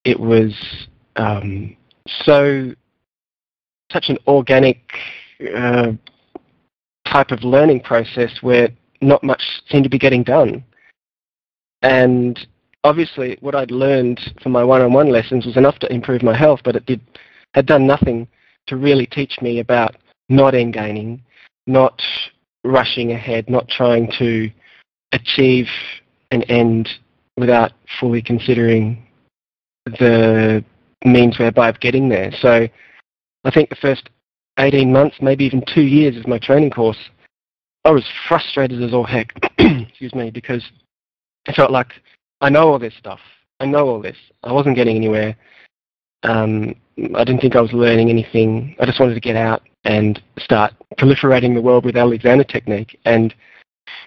it was such an organic type of learning process where not much seemed to be getting done. And obviously what I'd learned from my one-on-one lessons was enough to improve my health, but it had done nothing to really teach me about not end-gaining, not rushing ahead, not trying to achieve an end without fully considering the means whereby of getting there. So I think the first 18 months, maybe even 2 years of my training course, I was frustrated as all heck, excuse me, because I felt like I know all this stuff. I know all this. I wasn't getting anywhere. I didn't think I was learning anything. I just wanted to get out and start proliferating the world with Alexander Technique. And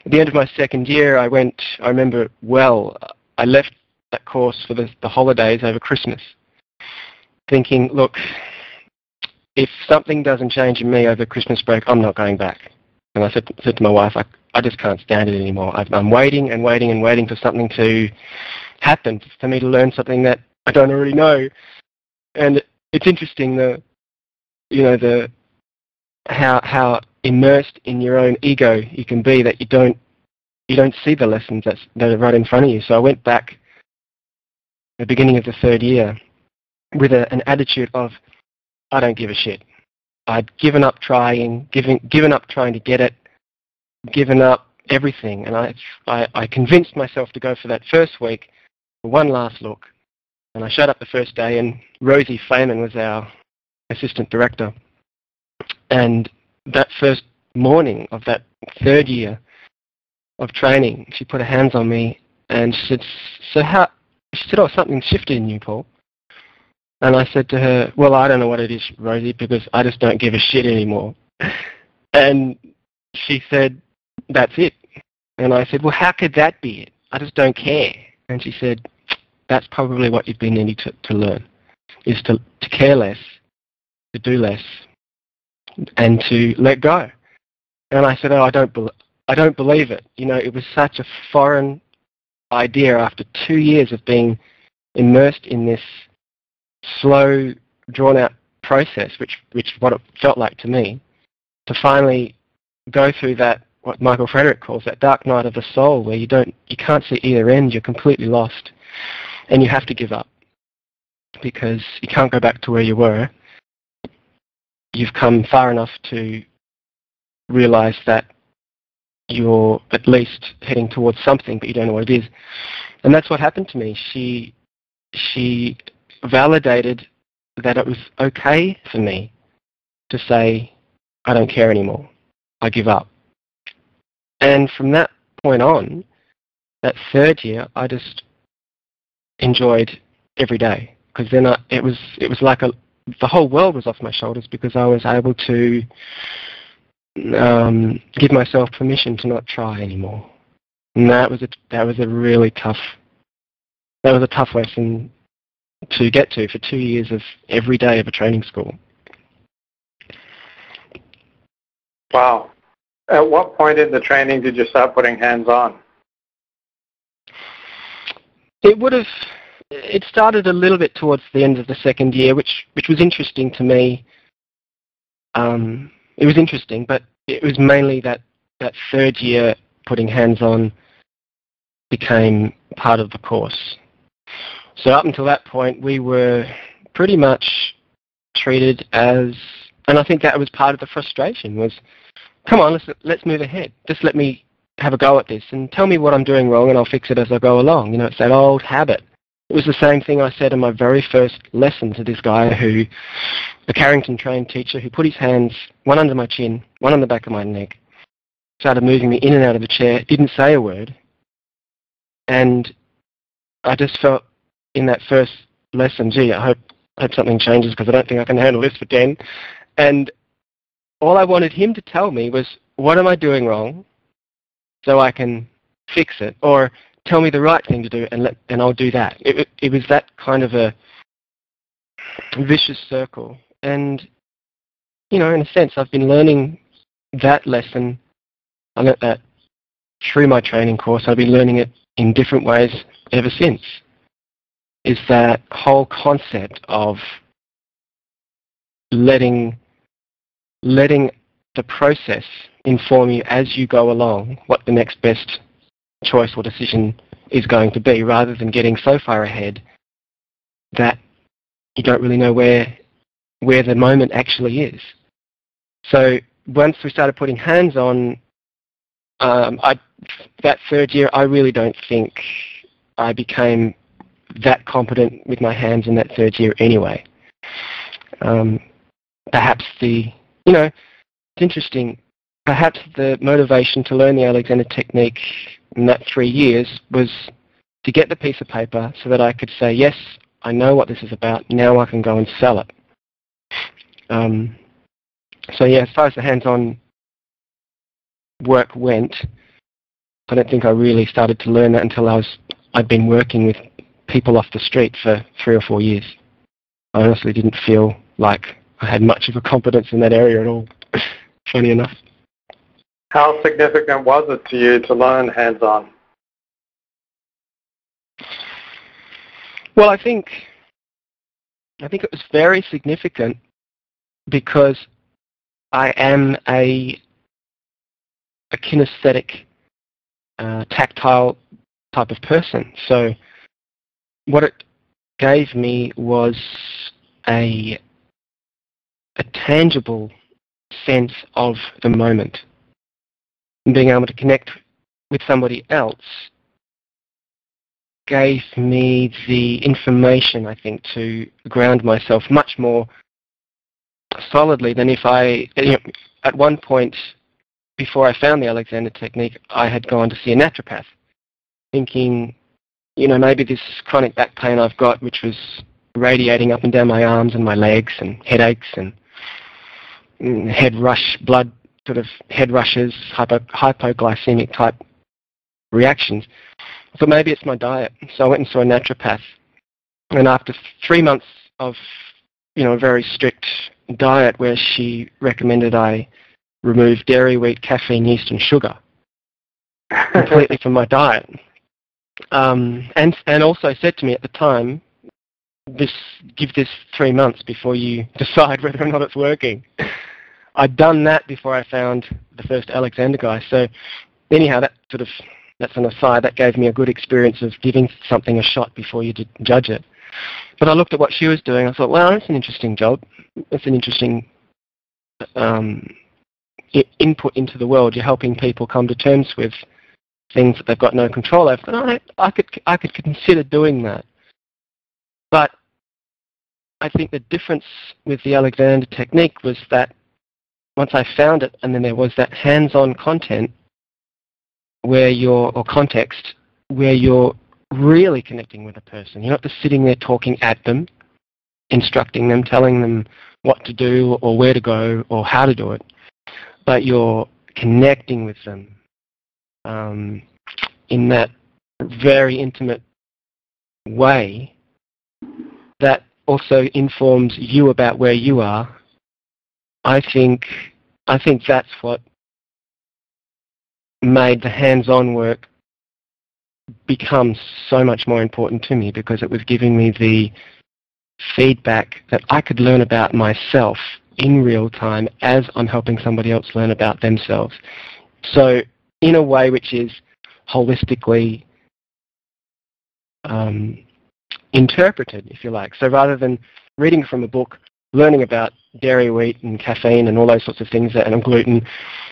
at the end of my second year, I remember well, I left that course for the holidays over Christmas, thinking, look, if something doesn't change in me over Christmas break, I'm not going back. And I said to my wife, I just can't stand it anymore. I'm waiting and waiting and waiting for something to happen, for me to learn something that I don't already know. And it's interesting, how immersed in your own ego you can be that you don't see the lessons that are right in front of you. So I went back at the beginning of the third year with an attitude of, I don't give a shit. I'd given up trying, given up trying to get it, given up everything. And I convinced myself to go for that first week for one last look. And I showed up the first day, and Rosie Flayman was our assistant director. And that first morning of that third year of training, she put her hands on me and she said, oh, something shifted in you, Paul. And I said to her, well, I don't know what it is, Rosie, because I just don't give a shit anymore. And she said, that's it. And I said, well, how could that be it? I just don't care. And she said, that's probably what you've been needing to learn, is to care less, to do less, and to let go. And I said, oh, I don't believe it. It was such a foreign idea after 2 years of being immersed in this slow, drawn-out process, which what it felt like to me, to finally go through that, what Michael Frederick calls that dark night of the soul, where you can't see either end, you're completely lost, and you have to give up because you can't go back to where you were. You've come far enough to realize that you're at least heading towards something, but you don't know what it is. And that's what happened to me. She validated that it was okay for me to say, I don't care anymore. I give up. And from that point on, that third year, I just enjoyed every day, because then it was like the whole world was off my shoulders, because I was able to give myself permission to not try anymore. And that was a really tough lesson to get to for 2 years of every day of a training school. Wow. At what point in the training did you start putting hands on? It started a little bit towards the end of the second year, which was interesting to me. It was interesting, but it was mainly that third year putting hands on became part of the course. So up until that point, we were pretty much treated as, and I think that was part of the frustration, was, come on, let's move ahead. Just let me have a go at this and tell me what I'm doing wrong and I'll fix it as I go along. It's that old habit. It was the same thing I said in my very first lesson to this guy a Carrington trained teacher, who put his hands, one under my chin, one on the back of my neck, started moving me in and out of the chair, didn't say a word. And I just felt in that first lesson, gee, I hope something changes, because I don't think I can handle this for 10. And all I wanted him to tell me was, what am I doing wrong so I can fix it? Or tell me the right thing to do and I'll do that. It was that kind of a vicious circle. And, in a sense, I've been learning that lesson. I learnt that through my training course. I've been learning it in different ways ever since. is that whole concept of letting the process inform you as you go along what the next best choice or decision is going to be, rather than getting so far ahead that you don't really know where the moment actually is. So once we started putting hands on, that third year, I really don't think I became that competent with my hands in that third year anyway. Perhaps it's interesting, perhaps the motivation to learn the Alexander Technique in that 3 years was to get the piece of paper so that I could say, yes, I know what this is about, now I can go and sell it. So yeah, as far as the hands-on work went, I don't think I really started to learn that until I'd been working with people off the street for 3 or 4 years. I honestly didn't feel like I had much of a competence in that area at all, funny enough. How significant was it to you to learn hands-on? Well, I think it was very significant because I am a kinesthetic, tactile type of person. So what it gave me was a tangible sense of the moment. And being able to connect with somebody else gave me the information, I think, to ground myself much more solidly than if at one point before I found the Alexander Technique, I had gone to see a naturopath, thinking, maybe this chronic back pain I've got, which was radiating up and down my arms and my legs, and headaches and head rushes, hypoglycemic type reactions. So maybe it's my diet. So I went and saw a naturopath, and after 3 months of a very strict diet where she recommended I remove dairy, wheat, caffeine, yeast and sugar completely from my diet, and also said to me at the time, give this 3 months before you decide whether or not it's working. I'd done that before I found the first Alexander guy. So anyhow, that's an aside. That gave me a good experience of giving something a shot before you judge it. But I looked at what she was doing. I thought, well, that's an interesting job. It's an interesting input into the world. You're helping people come to terms with things that they've got no control over. And I could consider doing that. But I think the difference with the Alexander Technique was that once I found it, and then there was that hands-on content context where you're really connecting with a person. You're not just sitting there talking at them, instructing them, telling them what to do or where to go or how to do it, but you're connecting with them in that very intimate way that also informs you about where you are. I think that's what made the hands-on work become so much more important to me, because it was giving me the feedback that I could learn about myself in real time as I'm helping somebody else learn about themselves. So in a way which is holistically interpreted, if you like. So rather than reading from a book, learning about dairy, wheat and caffeine and all those sorts of things, and gluten,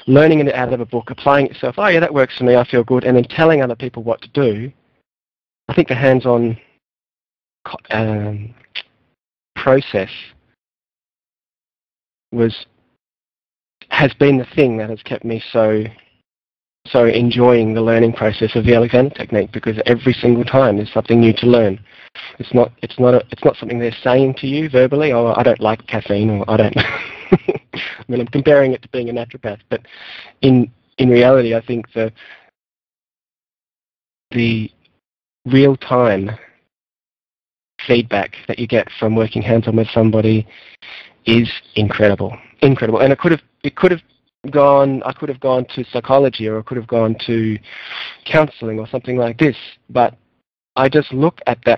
learning it out of a book, applying it yourself, oh yeah, that works for me, I feel good, and then telling other people what to do, I think the hands-on process has been the thing that has kept me so enjoying the learning process of the Alexander Technique, because every single time there's something new to learn. It's not something they're saying to you verbally, oh, I don't like caffeine, or I don't. I mean, I'm comparing it to being a naturopath, but in reality, I think the real-time feedback that you get from working hands-on with somebody is incredible, and I could have gone to psychology, or I could have gone to counselling or something like this, but I just look at that